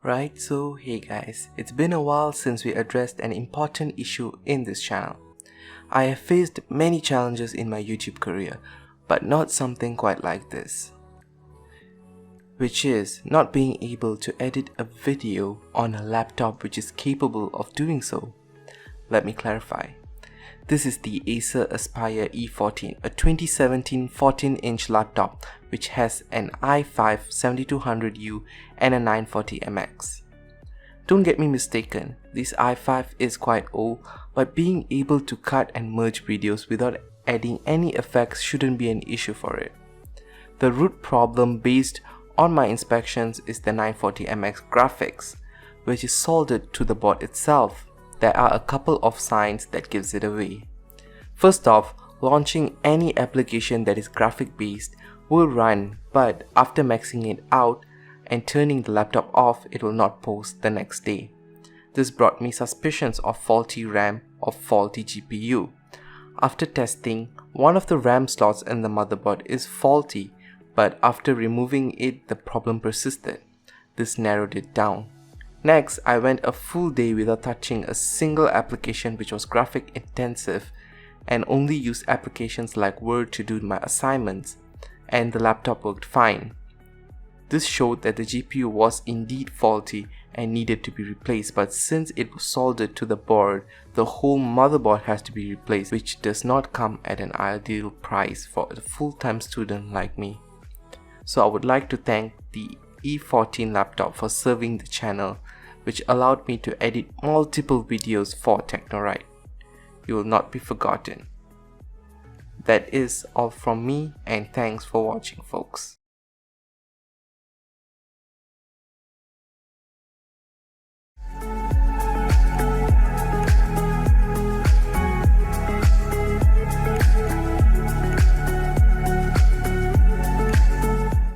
Right, so hey guys, it's been a while since we addressed an important issue in this channel. I have faced many challenges in my YouTube career, but not something quite like this. Which is not being able to edit a video on a laptop which is capable of doing so. Let me clarify. This is the Acer Aspire E14, a 2017 14-inch laptop which has an i5 7200U and a 940MX. Don't get me mistaken, this i5 is quite old, but being able to cut and merge videos without adding any effects shouldn't be an issue for it. The root problem based on my inspections is the 940MX graphics, which is soldered to the board itself. There are a couple of signs that gives it away. First off, launching any application that is graphic based will run, but after maxing it out and turning the laptop off, it will not post the next day. This brought me suspicions of faulty RAM or faulty GPU. After testing, one of the RAM slots in the motherboard is faulty, but after removing it, the problem persisted. This narrowed it down. Next, I went a full day without touching a single application which was graphic intensive and only used applications like Word to do my assignments, and the laptop worked fine. This showed that the GPU was indeed faulty and needed to be replaced, but since it was soldered to the board, the whole motherboard has to be replaced, which does not come at an ideal price for a full-time student like me. So I would like to thank the E14 laptop for serving the channel, which allowed me to edit multiple videos for TechnoRite. You will not be forgotten. That is all from me, and thanks for watching, folks.